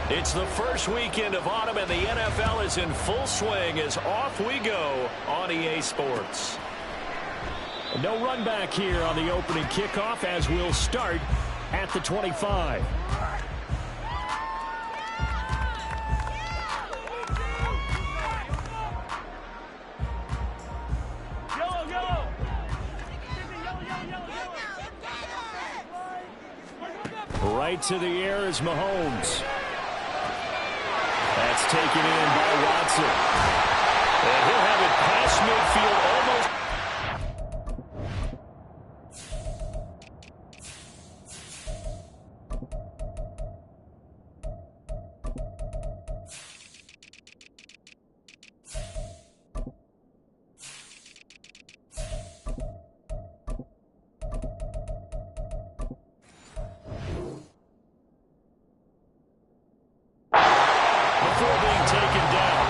It's the first weekend of autumn, and the NFL is in full swing as off we go on EA Sports. No run back here on the opening kickoff as we'll start at the 25. Right to the air is Mahomes. That's taken in by Watson. And he'll have it past midfield almost. Before being taken down,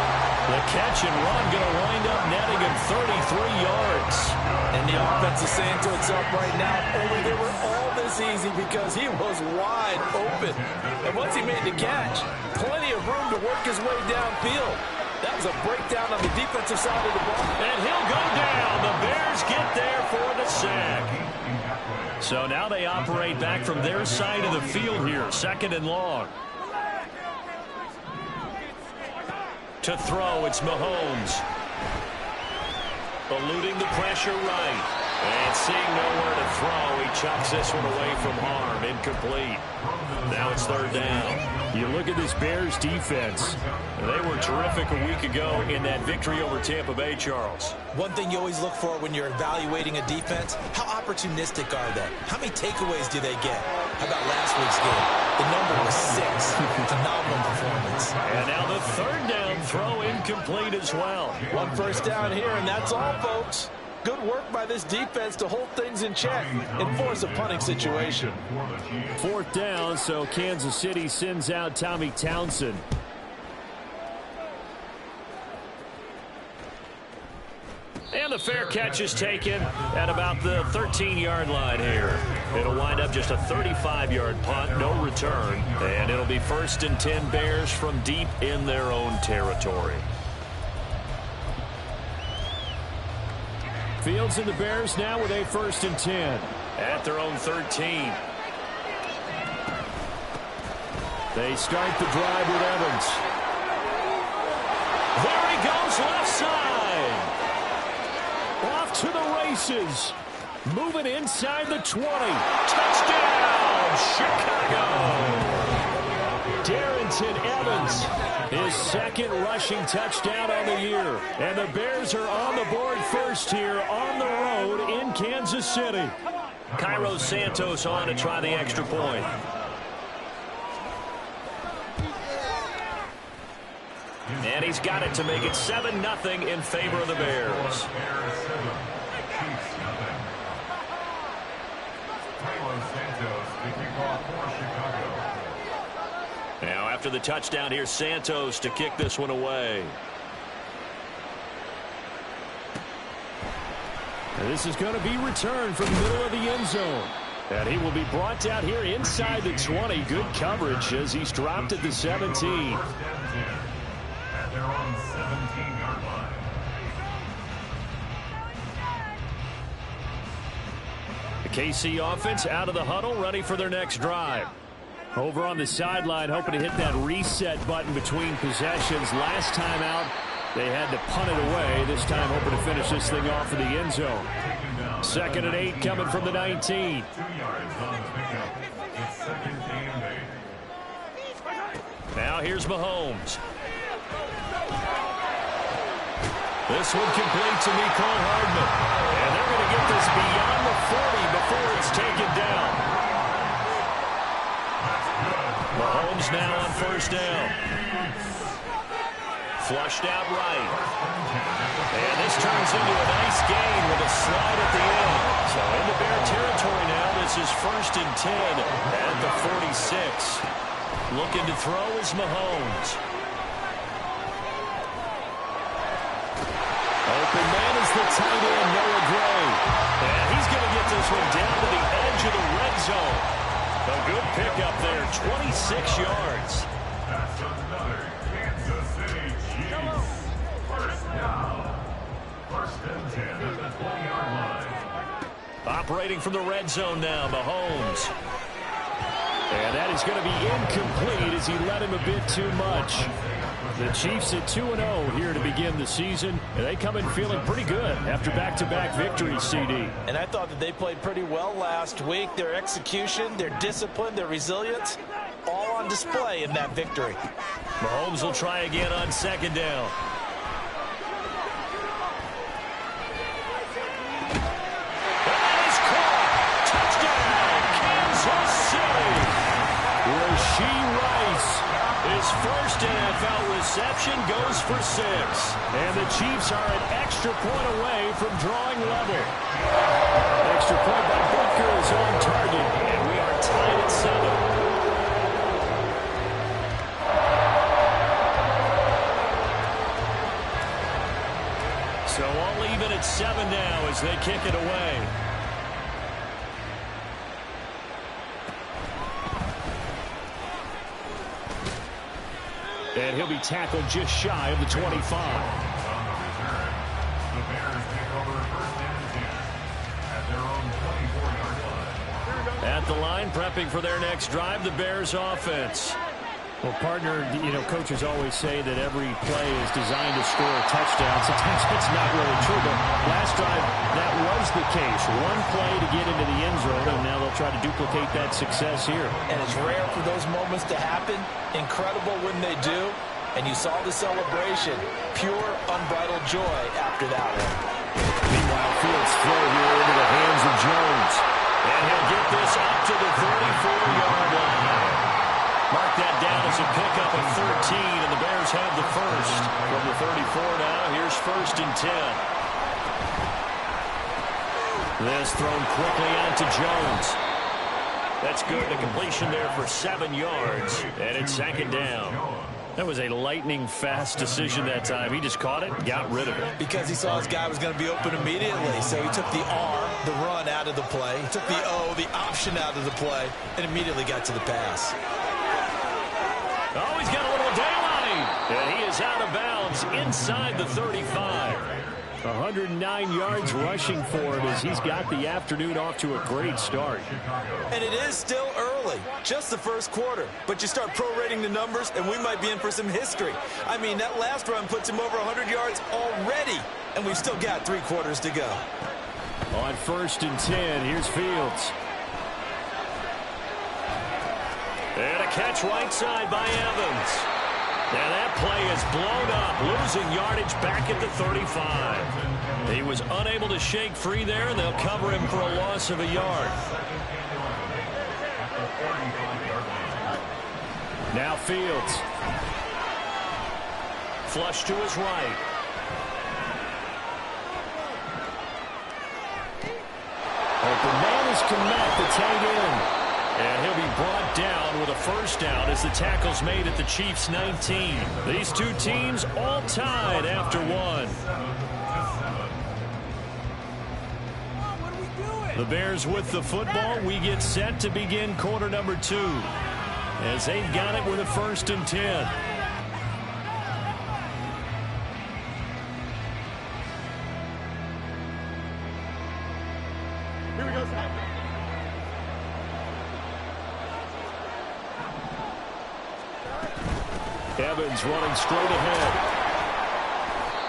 the catch and run going to wind up netting him 33 yards. And the offense is saying to itself right now, only they were all this easy because he was wide open. And once he made the catch, plenty of room to work his way downfield. That was a breakdown on the defensive side of the ball. And he'll go down. The Bears get there for the sack. So now they operate back from their side of the field here, 2nd and long. To throw, it's Mahomes. Eluding the pressure right. And seeing nowhere to throw, he chucks this one away from harm. Incomplete. Now it's 3rd down. You look at this Bears defense. They were terrific a week ago in that victory over Tampa Bay, Charles. One thing you always look for when you're evaluating a defense, how opportunistic are they? How many takeaways do they get? How about last week's game? The number was 6. Phenomenal performance. And now the 3rd down throw incomplete as well. 1 first down here, and that's all, folks. Good work by this defense to hold things in check and force a punting situation. 4th down, so Kansas City sends out Tommy Townsend. And the fair catch is taken at about the 13-yard line here. It'll wind up just a 35-yard punt, no return. And it'll be 1st and 10 Bears from deep in their own territory. Fields and the Bears now with a 1st and 10. At their own 13. They start the drive with Evans. There he goes, left side. Off to the races. Moving inside the 20. Touchdown, Chicago. Darrington Evans, his 2nd rushing touchdown on the year. And the Bears are on the board first here on the road in Kansas City. Cairo Santos on to try the extra point. And he's got it to make it 7-0 in favor of the Bears. Now after the touchdown, here's Santos to kick this one away. And this is going to be returned from the middle of the end zone. And he will be brought down here inside the 20. Good coverage as he's dropped at the 17. At their own 17-yard line. The KC offense out of the huddle, ready for their next drive. Over on the sideline, hoping to hit that reset button between possessions. Last time out, they had to punt it away. This time, hoping to finish this thing off in the end zone. 2nd and 8 coming from the 19. 2 yards on the pickup. It's 2nd and 8. Now here's Mahomes. This one complete to Mecole Hardman. And they're going to get this beyond the 40 before it's taken down. Mahomes now on 1st down. Flushed out right. And this turns into a nice gain with a slide at the end. So into Bear territory now. This is 1st and 10 at the 46. Looking to throw is Mahomes. Open man is the tight end, Noah Gray. And he's going to get this one down to the edge of the red zone. A good pickup there, 26 yards. That's another Kansas City Chiefs. First down. First and 10 at the 20-yard line. Operating from the red zone now, Mahomes. And that is going to be incomplete as he led him a bit too much. The Chiefs at 2-0 here to begin the season. And they come in feeling pretty good after back-to-back victories, CD. And I thought that they played pretty well last week. Their execution, their discipline, their resilience, all on display in that victory. Mahomes will try again on second down. That is caught. Touchdown, Kansas City. Rashee Rice, his first NFL reception, goes for 6. And the Chiefs are an extra point away from drawing level. Extra point by Booker is on target. And we are tied at 7. So all even at 7 now as they kick it away. And he'll be tackled just shy of the 25. On the return, the Bears take over first and 10 at their own 24-yard line. At the line, prepping for their next drive, the Bears offense. Well, partner, coaches always say that every play is designed to score a touchdown. Sometimes it's not really true, but last drive, that was the case. One play to get into the end zone, and now they'll try to duplicate that success here. And it's rare for those moments to happen. Incredible when they do. And you saw the celebration. Pure, unbridled joy after that one. Meanwhile, Fields throw here into the hands of Jones. And he'll get this up to the 34-yard line. Mark that down as a pickup of 13, and the Bears have the first. From the 34 now, here's first and 10. This thrown quickly out to Jones. That's good. The completion there for 7 yards, and it's second down. That was a lightning-fast decision that time. He just caught it, got rid of it. Because he saw his guy was going to be open immediately. So he took the R, the run, out of the play. He took the O, the option, out of the play, and immediately got to the pass. Oh, he's got a little daylight. And he is out of bounds inside the 35. 109 yards rushing for him as he's got the afternoon off to a great start. And it is still early, just the first quarter. But you start prorating the numbers, and we might be in for some history. I mean, that last run puts him over 100 yards already, and we've still got 3 quarters to go. On first and 10, here's Fields. And a catch right side by Evans. And that play is blown up, losing yardage back at the 35. He was unable to shake free there, and they'll cover him for a loss of a yard. Now Fields. Flush to his right. Open man is Connect, the tight end. And he'll be brought down with a first down as the tackle's made at the Chiefs' 19. These two teams all tied after one. The Bears with the football. We get set to begin quarter number 2 as they've got it with a first and 10. Here we go. Evans running straight ahead.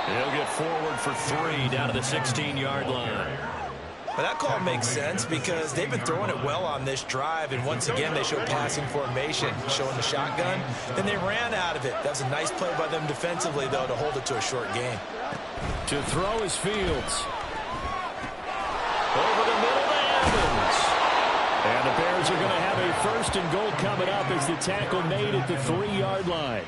He'll get forward for 3 down to the 16-yard line. Well, that call makes sense because they've been throwing it well on this drive, and once again they show passing formation, showing the shotgun, and they ran out of it. That was a nice play by them defensively, though, to hold it to a short game. To throw is Fields. Over the middle to Evans. And the Bears are going to have a first and goal coming up as the tackle made at the 3-yard line.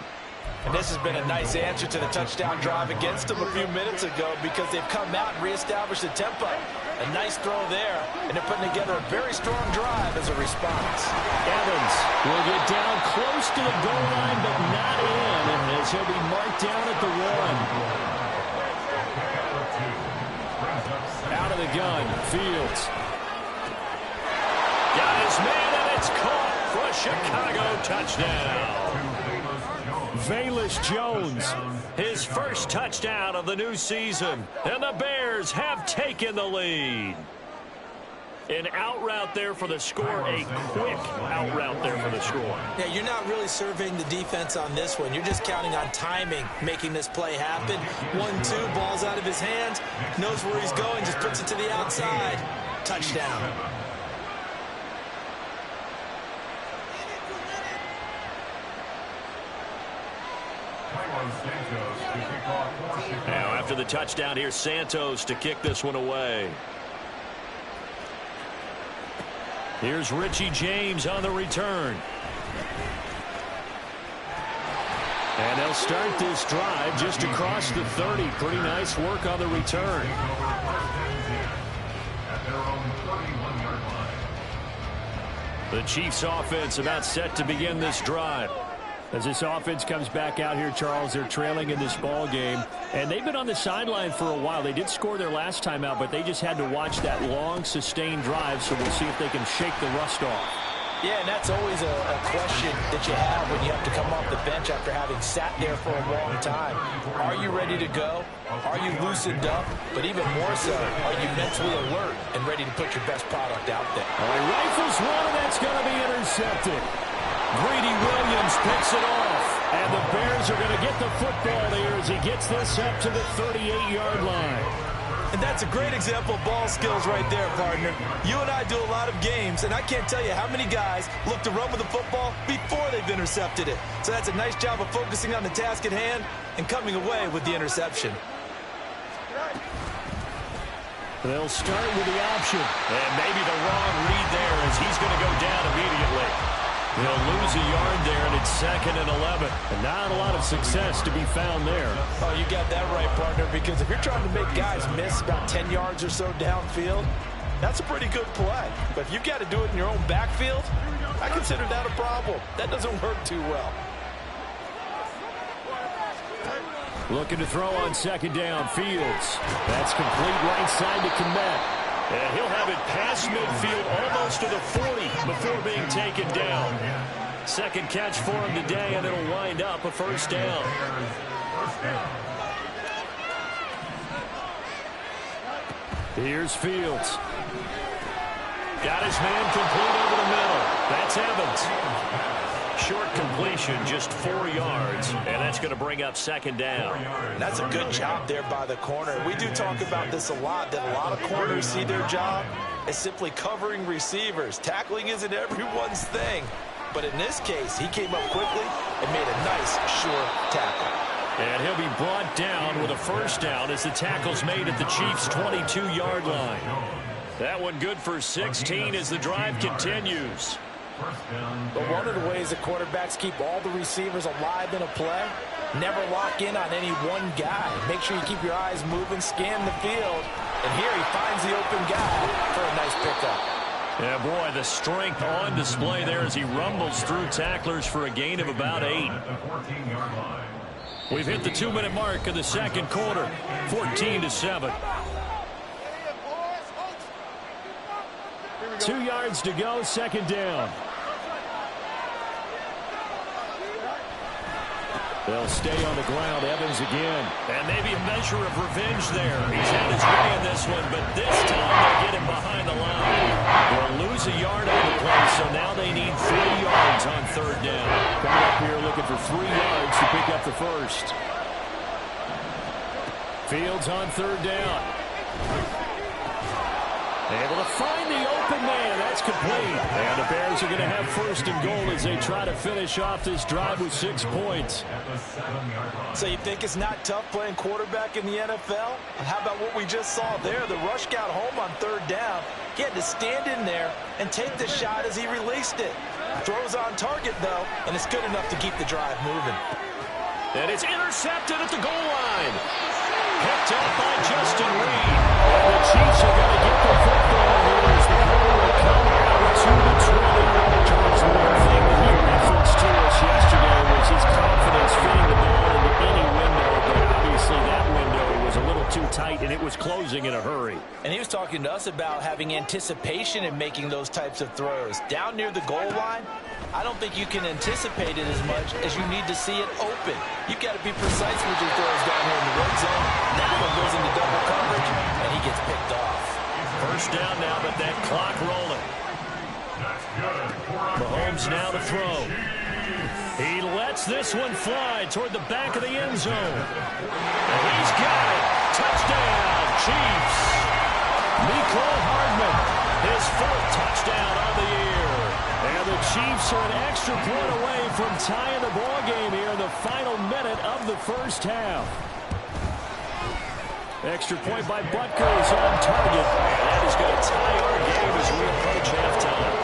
And this has been a nice answer to the touchdown drive against them a few minutes ago because they've come out and reestablished the tempo. A nice throw there, and they're putting together a very strong drive as a response. Evans will get down close to the goal line, but not in, as he'll be marked down at the 1. Out of the gun, Fields. Got his man, and it's caught for a Chicago touchdown. Velus Jones. His first touchdown of the new season. And the Bears have taken the lead. An out route there for the score. A quick out route there for the score. Yeah, you're not really surveying the defense on this one. You're just counting on timing, making this play happen. 1-2, ball's out of his hands. Knows where he's going, just puts it to the outside. Touchdown. Now, after the touchdown, here's Santos to kick this one away. Here's Richie James on the return. And they'll start this drive just across the 30. Pretty nice work on the return. The Chiefs offense about set to begin this drive. As this offense comes back out here, Charles, they're trailing in this ball game. And they've been on the sideline for a while. They did score their last time out, but they just had to watch that long, sustained drive. So we'll see if they can shake the rust off. Yeah, and that's always a question that you have when you have to come off the bench after having sat there for a long time. Are you ready to go? Are you loosened up? But even more so, are you mentally alert and ready to put your best product out there? All right, rifles one, and that's going to be intercepted. Greedy Williams picks it off. And the Bears are going to get the football there as he gets this up to the 38-yard line. And that's a great example of ball skills right there, partner. You and I do a lot of games, and I can't tell you how many guys look to run with the football before they've intercepted it. So that's a nice job of focusing on the task at hand and coming away with the interception. They'll start with the option. And maybe the wrong read there as he's going to go down immediately. They'll lose a yard there, and it's 2nd and 11. And not a lot of success to be found there. Oh, you got that right, partner, because if you're trying to make guys miss about 10 yards or so downfield, that's a pretty good play. But if you've got to do it in your own backfield, I consider that a problem. That doesn't work too well. Looking to throw on 2nd down. Fields. That's complete right side to Kmet. And he'll have it past midfield almost to the 40 before being taken down. Second catch for him today, and it'll wind up a first down. Here's Fields. Got his man complete over the middle. That's Evans. Short completion, just 4 yards, and that's going to bring up 2nd down. That's a good job there by the corner. We do talk about this a lot, that a lot of corners see their job as simply covering receivers. Tackling isn't everyone's thing, but in this case, he came up quickly and made a nice, short tackle. And he'll be brought down with a first down as the tackle's made at the Chiefs' 22-yard line. That one good for 16 as the drive continues. But one of the ways that quarterbacks keep all the receivers alive in a play, never lock in on any one guy. Make sure you keep your eyes moving, scan the field. And here he finds the open guy for a nice pickup. Yeah, boy, the strength on display there as he rumbles through tacklers for a gain of about 8. We've hit the 2-minute mark of the second quarter, 14-7. 2 yards to go, 2nd down. They'll stay on the ground. Evans again. And maybe a measure of revenge there. He's had his way in this one, but this time they'll get him behind the line. They'll lose a yard on the play, so now they need 3 yards on 3rd down. Coming up here looking for 3 yards to pick up the first. Fields on 3rd down. Able to find the open man. That's complete. And the Bears are going to have 1st and goal as they try to finish off this drive with 6 points. So you think it's not tough playing quarterback in the NFL? How about what we just saw there? The rush got home on 3rd down. He had to stand in there and take the shot as he released it. Throws on target, though, and it's good enough to keep the drive moving. And it's intercepted at the goal line. Picked up by Justin Reed. And the Chiefs are going to get the football here as the ball will come out to the 20. Charles, one thing that he referenced to us yesterday was his confidence fitting the ball into any window, but obviously that window was a little too tight and it was closing in a hurry. And he was talking to us about having anticipation in making those types of throws. Down near the goal line, I don't think you can anticipate it as much as you need to see it open. You've got to be precise with your throws down here in the red zone. That one goes into double coverage, and he gets picked off. First down now, but that clock rolling. Mahomes now to throw. He lets this one fly toward the back of the end zone. And he's got it. Touchdown, Chiefs. Mecole Hardman, his 4th touchdown on the year. And the Chiefs are an extra point away from tying the ball game here in the final minute of the first half. Extra point by Butker is on target. And that is going to tie our game as we approach halftime.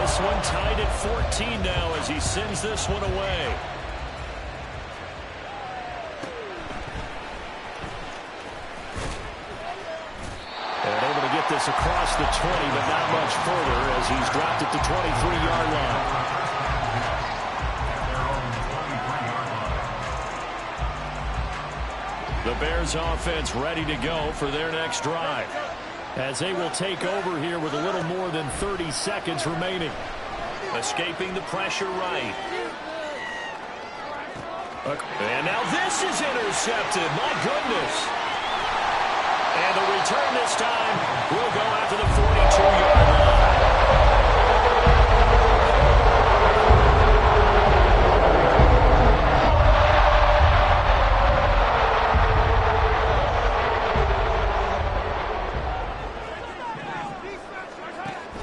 This one tied at 14 now as he sends this one away. And able to get this across the 20, but not much further as he's dropped it to 23-yard line. The Bears offense ready to go for their next drive, as they will take over here with a little more than 30 seconds remaining. Escaping the pressure right. And now this is intercepted. My goodness. And the return this time will go out to the 42-yard line.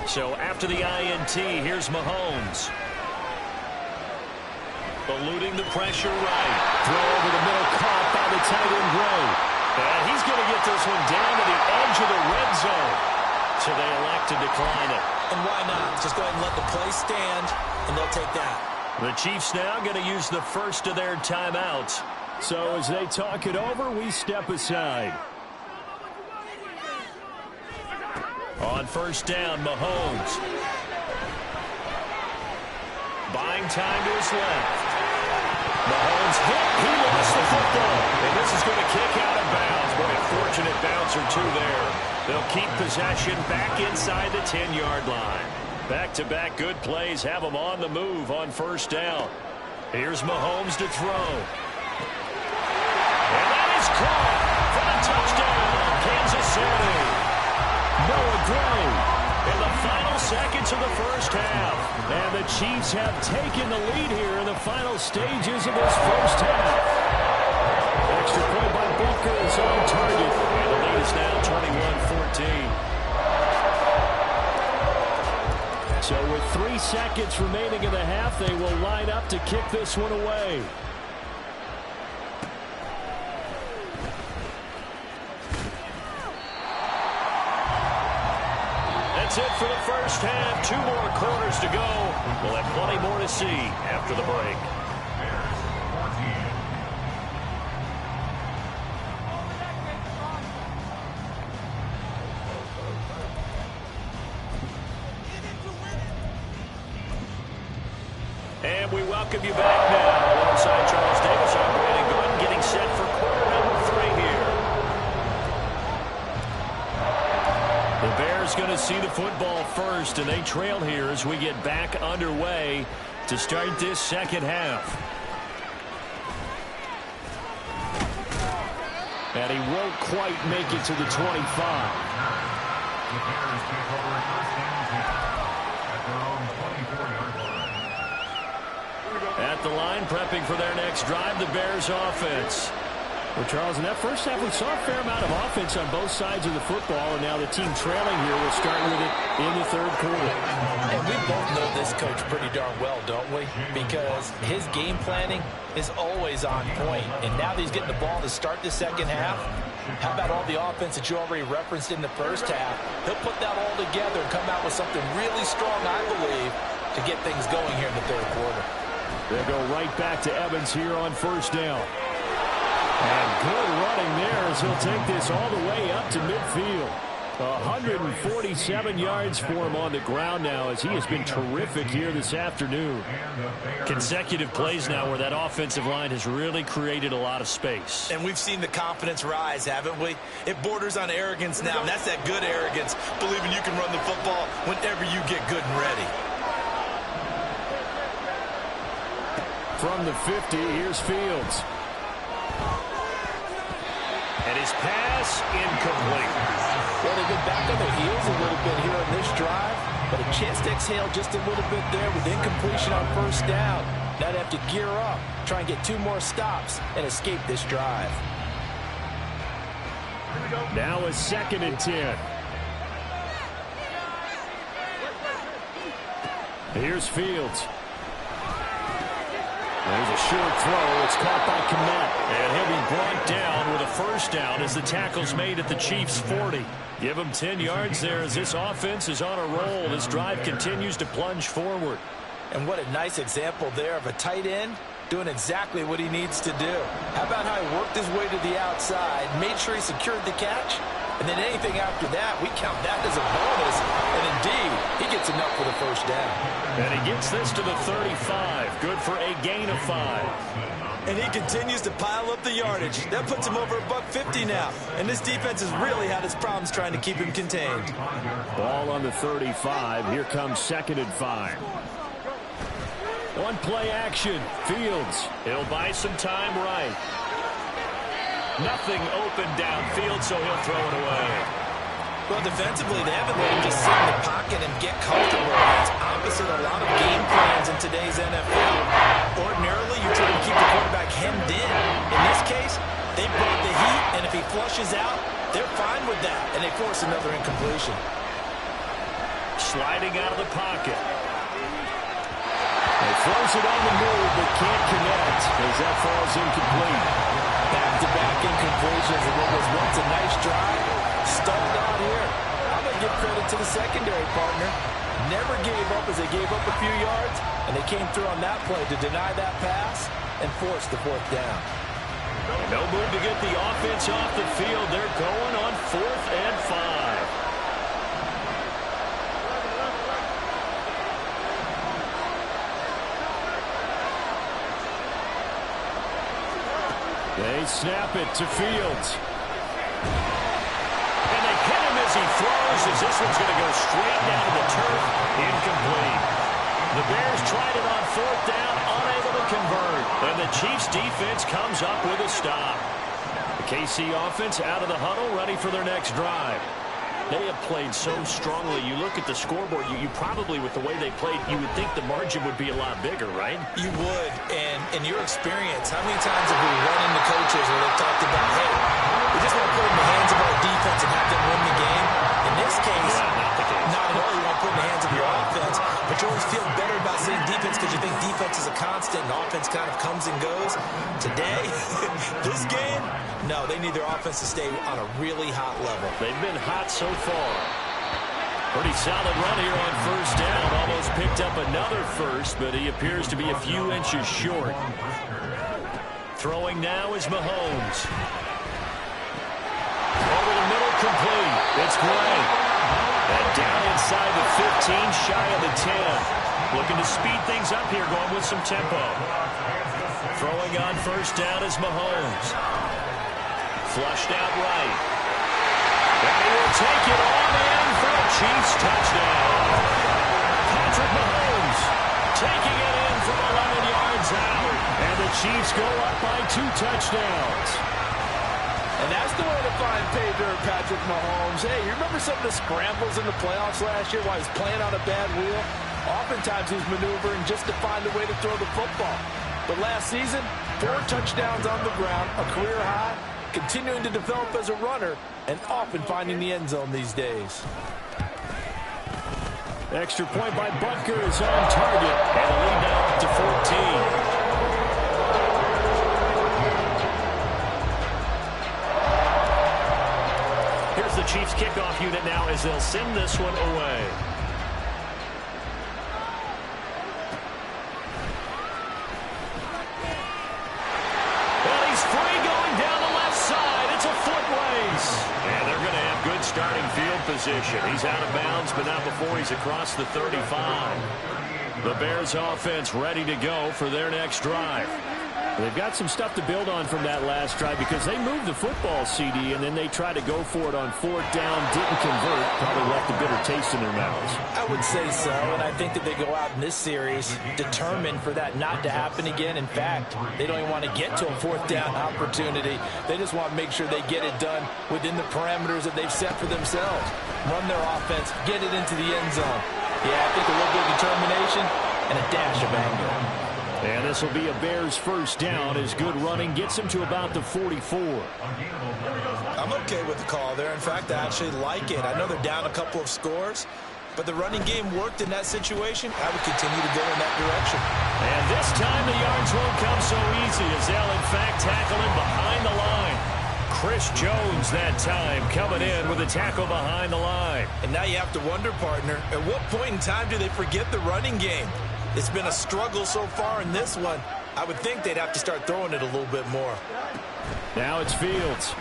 So after the INT, here's Mahomes. Eluding the pressure right. Throw over the middle, caught by the tight end Gray. And he's going to get this one down to the edge of the red zone. So they elect to decline it. And why not? Just go ahead and let the play stand, and they'll take that. The Chiefs now going to use the first of their timeouts. So as they talk it over, we step aside. On first down, Mahomes. Buying time to his left. Mahomes hit. He lost the football. And this is going to kick out of bounds. Boy, a fortunate bounce or two there. They'll keep possession back inside the 10-yard line. Back-to-back good plays have them on the move on first down. Here's Mahomes to throw. And that is caught for the touchdown, Kansas City. Noah Gray in the final seconds of the first half. And the Chiefs have taken the lead here in the final stages of this first half. Extra point by Butker is on target. And the lead is now 21-14. So with 3 seconds remaining in the half, they will line up to kick this one away. That's it for the first half. 2 more quarters to go. We'll have plenty more to see after the break. And we welcome you back now. Alongside Charles Davis, I'm Brandon Gordon, getting set for quarter number 3 here. The Bears going to see the football first, and they trail here as we get back underway to start this second half. And he won't quite make it to the 25. The Bears take over first and 10 at their own 24-yard line. At the line, prepping for their next drive, the Bears offense. Well, Charles, in that first half, we saw a fair amount of offense on both sides of the football, and now the team trailing here will start with it in the third quarter. And we both know this coach pretty darn well, don't we? Because his game planning is always on point. And now that he's getting the ball to start the second half, how about all the offense that you already referenced in the first half? He'll put that all together and come out with something really strong, I believe, to get things going here in the third quarter. They'll go right back to Evans here on first down. And good running there as he'll take this all the way up to midfield. 147 yards for him on the ground now, as he has been terrific here this afternoon. Consecutive plays now where that offensive line has really created a lot of space. And we've seen the confidence rise, haven't we? It borders on arrogance now, and that's that good arrogance, believing you can run the football whenever you get good and ready. From the 50, here's Fields. And his pass incomplete. Well, they've been back on their heels a little bit here on this drive, but a chance to exhale just a little bit there with incompletion on first down. Now they have to gear up, try and get 2 more stops, and escape this drive. Now a 2nd and 10. Here's Fields. There's a short throw. It's caught by Kmet. And he'll be brought down with a first down as the tackle's made at the Chiefs' 40. Give him 10 yards there as this offense is on a roll. This drive continues to plunge forward. And what a nice example there of a tight end doing exactly what he needs to do. How about how he worked his way to the outside, made sure he secured the catch, and then anything after that, we count that as a bonus. And indeed, he gets enough for the first down. And he gets this to the 35. Good for a gain of 5. And he continues to pile up the yardage. That puts him over $150 now. And this defense has really had its problems trying to keep him contained. Ball on the 35. Here comes 2nd and 5. One play action. Fields. He'll buy some time right. Nothing open downfield, so he'll throw it away. Well, defensively, they haven't let him just sit in the pocket and get comfortable. That's opposite a lot of game plans in today's NFL. Ordinarily, you try to keep the quarterback hemmed in. In this case, they brought the heat, and if he flushes out, they're fine with that, and they force another incompletion. Sliding out of the pocket. He throws it on the move, but can't connect as that falls incomplete. Back-to-back incompletions, and what was once a nice drive stalled out here. I'm going to give credit to the secondary partner. Never gave up as they gave up a few yards, and they came through on that play to deny that pass and force the 4th down. No move to get the offense off the field. They're going on 4th and 5. They snap it to Fields. And they hit him as he throws, as this one's going to go straight down to the turf. Incomplete. The Bears tried it on 4th down, unable to convert. And the Chiefs defense comes up with a stop. The KC offense out of the huddle, ready for their next drive. They have played so strongly. You look at the scoreboard, you probably, with the way they played, you would think the margin would be a lot bigger, right? You would. And in your experience, how many times have we run into coaches where they've talked about, hey, we just want to put it in the hands of our defense and have them win the game? In this case, not the case. Not at all. You want to put it in the hands of your offense, but you always feel better about saying defense because you think defense is a constant and offense kind of comes and goes. Today, this game, no, they need their offense to stay on a really hot level. They've been hot so far. Pretty solid run here on 1st down. Almost picked up another first, but he appears to be a few inches short. Throwing now is Mahomes. Over the middle, complete. It's Gray. And down inside the 15, shy of the 10. Looking to speed things up here, going with some tempo. Throwing on 1st down is Mahomes. Flushed out right. And he will take it on in for a Chiefs touchdown. Patrick Mahomes taking it in from 11 yards out. And the Chiefs go up by 2 touchdowns. And that's the way to find pay dirt, Patrick Mahomes. Hey, you remember some of the scrambles in the playoffs last year while he's playing on a bad wheel? Oftentimes he's maneuvering just to find a way to throw the football. But last season, 4 touchdowns on the ground, a career high, continuing to develop as a runner, and often finding the end zone these days. Extra point by Butker is on target. And the lead now up to 14. Here's the Chiefs kickoff unit now as they'll send this one away. And he's free going down the left side. It's a foot race. And they're going to have good good starting field position. He's out of bounds, but not before he's across the 35. The Bears offense ready to go for their next drive. They've got some stuff to build on from that last drive because they moved the football, CD, and then they tried to go for it on fourth down, didn't convert, probably left a bitter taste in their mouths. I would say so, and I think that they go out in this series determined for that not to happen again. In fact, they don't even want to get to a fourth down opportunity. They just want to make sure they get it done within the parameters that they've set for themselves. Run their offense, get it into the end zone. Yeah, I think a little bit of determination and a dash of anger. And this will be a Bears first down as good running gets him to about the 44. I'm okay with the call there. In fact, I actually like it. I know they're down a couple of scores, but the running game worked in that situation. I would continue to go in that direction. And this time the yards won't come so easy as they'll in fact tackle him behind the line. Chris Jones that time coming in with a tackle behind the line. And now you have to wonder, partner, at what point in time do they forget the running game? It's been a struggle so far in this one. I would think they'd have to start throwing it a little bit more. Now it's Fields.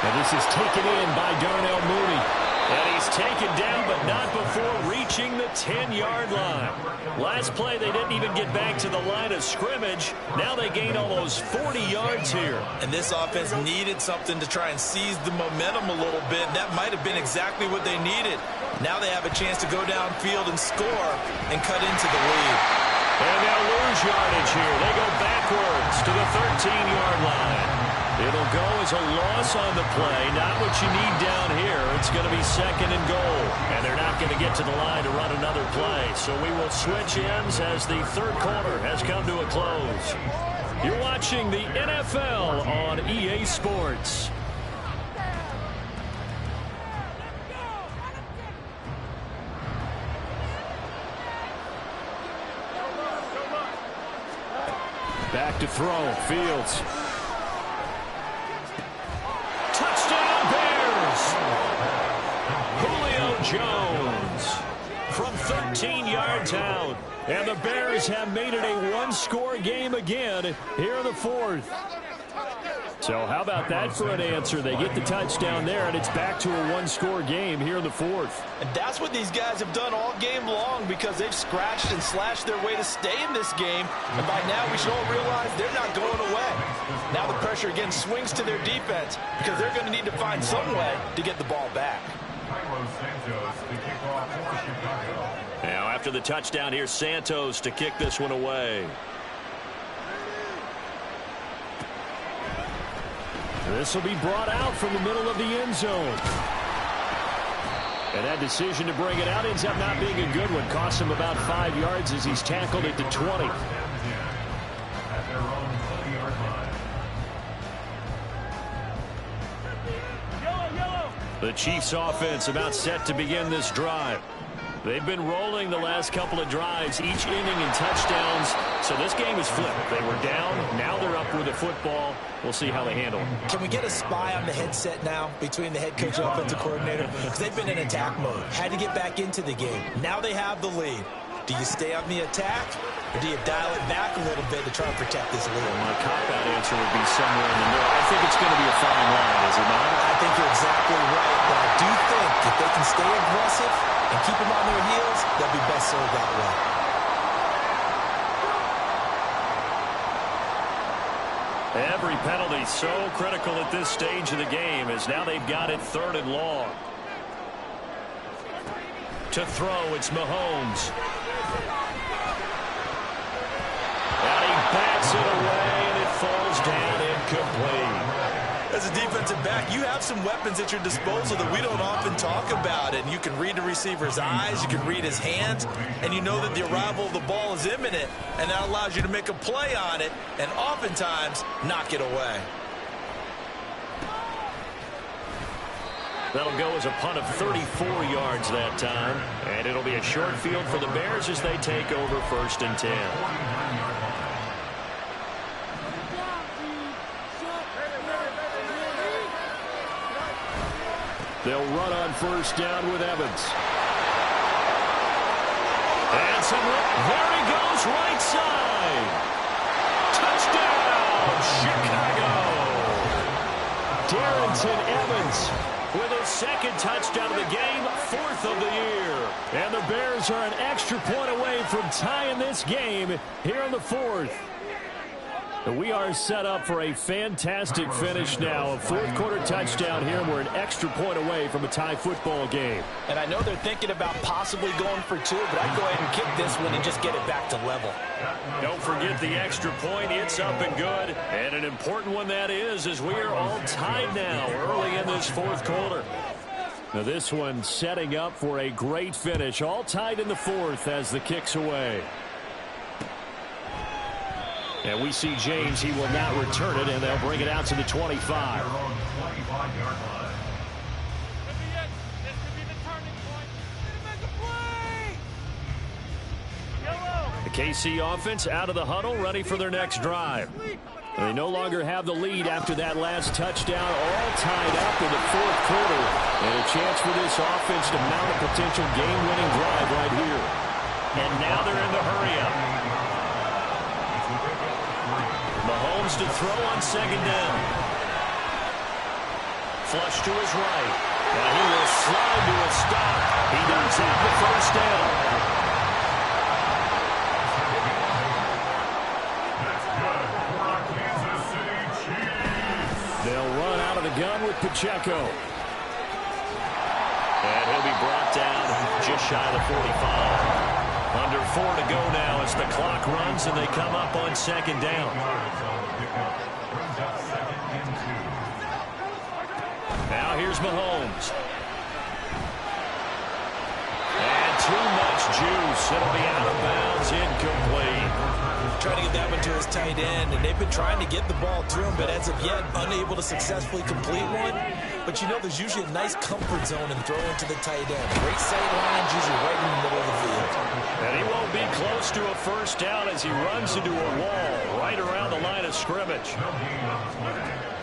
And this is taken in by Darnell Mooney. And he's taken down, but not before reaching the 10-yard line. Last play, they didn't even get back to the line of scrimmage. Now they gained almost 40 yards here. And this offense needed something to try and seize the momentum a little bit. That might have been exactly what they needed. Now they have a chance to go downfield and score and cut into the lead. And they'll lose yardage here. They go backwards to the 13-yard line. It'll go as a loss on the play. Not what you need down here. It's going to be second and goal. And they're not going to get to the line to run another play. So we will switch ends as the third quarter has come to a close. You're watching the NFL on EA Sports. Back to throw. Fields. Touchdown Bears! Julio Jones from 13 yards out. And the Bears have made it a one-score game again here in the fourth. So how about that for an answer? They get the touchdown there, and it's back to a one-score game here in the fourth. And that's what these guys have done all game long because they've scratched and slashed their way to stay in this game. And by now, we should all realize they're not going away. Now the pressure again swings to their defense because they're going to need to find some way to get the ball back. Now after the touchdown, here's Santos to kick this one away. This will be brought out from the middle of the end zone. And that decision to bring it out ends up not being a good one. Cost him about 5 yards as he's tackled at the 20. The Chiefs offense about set to begin this drive. They've been rolling the last couple of drives, each inning in touchdowns. So this game is flipped. They were down. Now they're up with the football. We'll see how they handle it. Can we get a spy on the headset now between the head coach and offensive coordinator? Because they've been in attack mode. Had to get back into the game. Now they have the lead. Do you stay on the attack, or do you dial it back a little bit to try and protect this lead? My cop-out answer would be somewhere in the middle. I think it's going to be a fine line, is it not? I think you're exactly right, but I do think if they can stay aggressive and keep them on their heels, they'll be best served that way. Every penalty so critical at this stage of the game as now they've got it 3rd and long. To throw, it's Mahomes. And he bats it away, and it falls down incomplete. As a defensive back, you have some weapons at your disposal that we don't often talk about. And you can read the receiver's eyes, you can read his hands, and you know that the arrival of the ball is imminent. And that allows you to make a play on it and oftentimes knock it away. That'll go as a punt of 34 yards that time. And it'll be a short field for the Bears as they take over 1st and 10. They'll run on 1st down with Evans. And there he goes, right side. Touchdown, Chicago. Darrington Evans with second touchdown of the game, 4th of the year. And the Bears are an extra point away from tying this game here in the 4th. We are set up for a fantastic finish now. A fourth-quarter touchdown here. We're an extra point away from a tie football game. And I know they're thinking about possibly going for 2, but I'd go ahead and kick this one and just get it back to level. Don't forget the extra point. It's up and good. And an important one that is, as we are all tied now early in this fourth quarter. Now this one setting up for a great finish. All tied in the 4th as the kick's away. And we see James. He will not return it, and they'll bring it out to the 25. The KC offense out of the huddle, ready for their next drive. They no longer have the lead after that last touchdown, all tied up in the 4th quarter. And a chance for this offense to mount a potential game-winning drive right here. And now they're in the hurry-up. Mahomes to throw on second down. Flush to his right. And he will slide to a stop. He does have the first down. They'll run out of the gun with Pacheco. And he'll be brought down just shy of the 45. Under 4 to go now as the clock runs and they come up on second down. Now here's Mahomes. And too much juice. It'll be out of bounds, incomplete. Trying to get that one to his tight end, and they've been trying to get the ball to him, but as of yet, unable to successfully complete one. But you know, there's usually a nice comfort zone in throwing to the tight end. Great sight lines, usually right in the middle of the field. And he won't be close to a first down as he runs into a wall right around the line of scrimmage.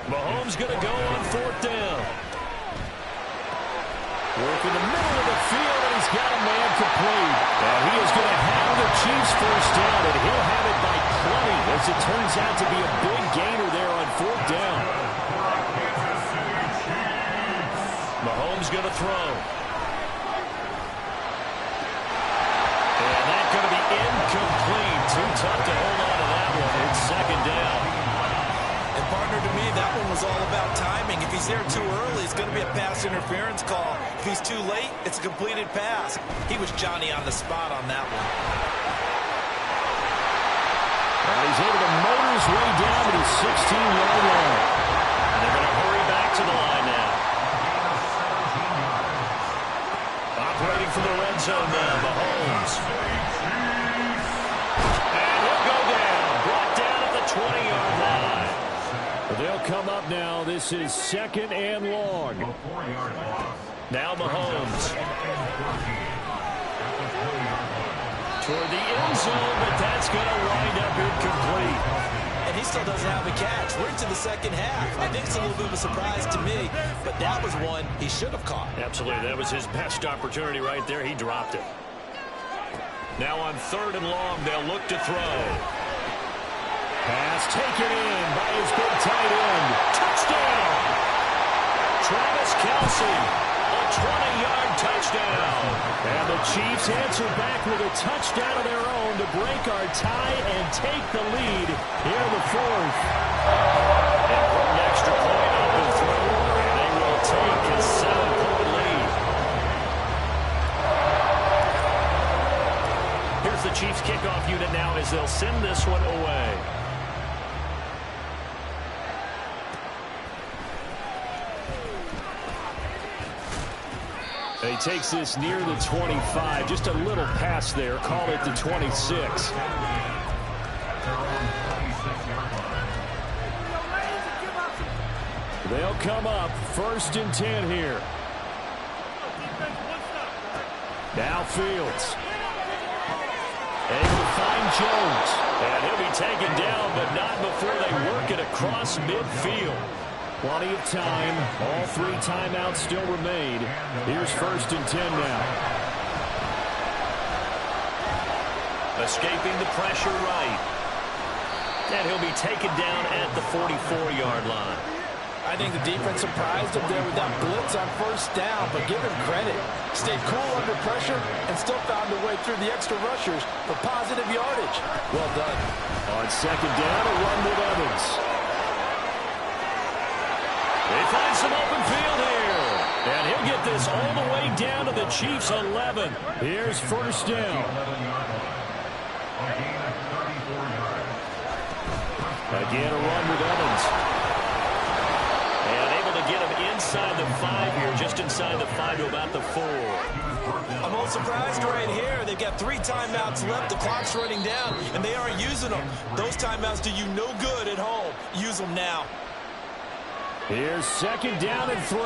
Mahomes going to go on 4th down. Work in the middle of the field, and he's got a man complete. And he is going to have the Chiefs first down, and he'll have it by plenty, as it turns out to be a big gainer there on 4th down. Mahomes going to throw. And that's going to be incomplete. Too tough to hold on to that one. It's second down. And partner, to me, that one was all about timing. If he's there too early, it's going to be a pass interference call. If he's too late, it's a completed pass. He was Johnny on the spot on that one. And he's able to motor his way down to the 16-yard line. And they're going to hurry back to the line now. Operating for the red zone now, Mahomes. And he'll go down. Brought down at the 20-yard line. They'll come up now. This is 2nd and long. Now Mahomes. Toward the end zone, but that's going to wind up incomplete. And he still doesn't have a catch. We're into the second half. I think it's a little bit of a surprise to me, but that was one he should have caught. Absolutely. That was his best opportunity right there. He dropped it. Now on 3rd and long, they'll look to throw. Pass taken in by his big tight end. Touchdown! Travis Kelce, a 20-yard touchdown. And the Chiefs answer back with a touchdown of their own to break our tie and take the lead here in the 4th. Important extra point up and through, and they will take a 7-point lead. Here's the Chiefs kickoff unit now as they'll send this one away. He takes this near the 25. Just a little pass there. Call it the 26. They'll come up 1st and 10 here. Now Fields. Able to find Jones. And he'll be taken down, but not before they work it across midfield. Plenty of time. All 3 timeouts still remain. Here's 1st and 10 now. Escaping the pressure right. And he'll be taken down at the 44-yard line. I think the defense surprised him there with that blitz on first down, but give him credit. Stayed cool under pressure and still found a way through the extra rushers for positive yardage. Well done. On second down, a run with Evans. They find some open field here. And he'll get this all the way down to the Chiefs' 11. Here's first down. Again, a run with Evans. And able to get him inside the 5 here, just inside the 5 to about the 4. I'm a little surprised right here. They've got 3 timeouts left. The clock's running down, and they aren't using them. Those timeouts do you no good at home. Use them now. Here's second down and 3.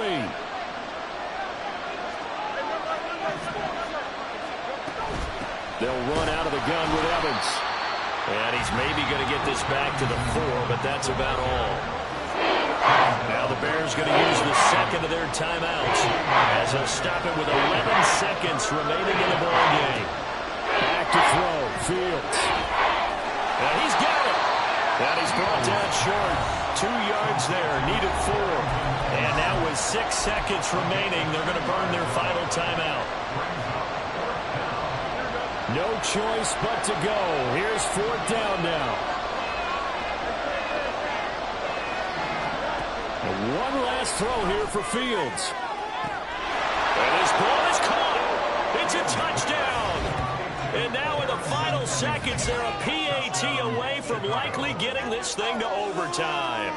They'll run out of the gun with Evans. And he's maybe going to get this back to the 4, but that's about all. Now the Bears going to use the second of their timeouts as they'll stop it with 11 seconds remaining in the ball game. Back to throw, Fields. And he's got it. And he's brought down short. 2 yards there, needed 4. And now with 6 seconds remaining, they're going to burn their final timeout. No choice but to go. Here's fourth down now. And one last throw here for Fields. And his ball is caught. It's a touchdown. And now in the final seconds, they're a PAT away from likely getting this thing to overtime.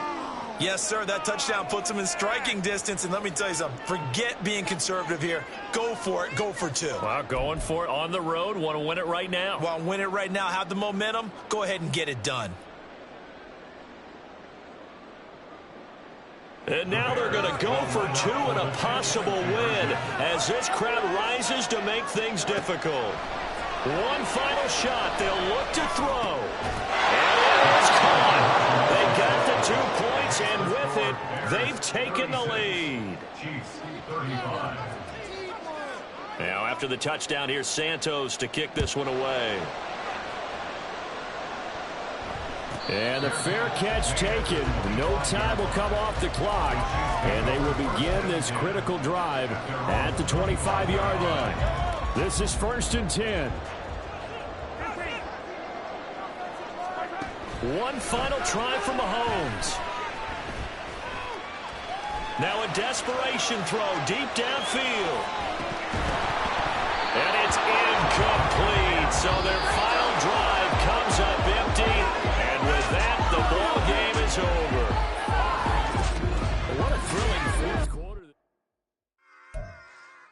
Yes, sir, that touchdown puts them in striking distance. And let me tell you something, forget being conservative here. Go for it, go for 2. Well, going for it on the road. Want to win it right now. Well, win it right now, have the momentum, go ahead and get it done. And now they're going to go for 2 and a possible win as this crowd rises to make things difficult. One final shot. They'll look to throw. And it is caught. They got the 2 points, and with it, they've taken the lead. Now, after the touchdown, here's Santos to kick this one away. And the fair catch taken. No time will come off the clock. And they will begin this critical drive at the 25-yard line. This is first and 10. One final try for Mahomes. Now a desperation throw deep downfield. And it's incomplete. So their final drive comes up empty. And with that, the ball game is over.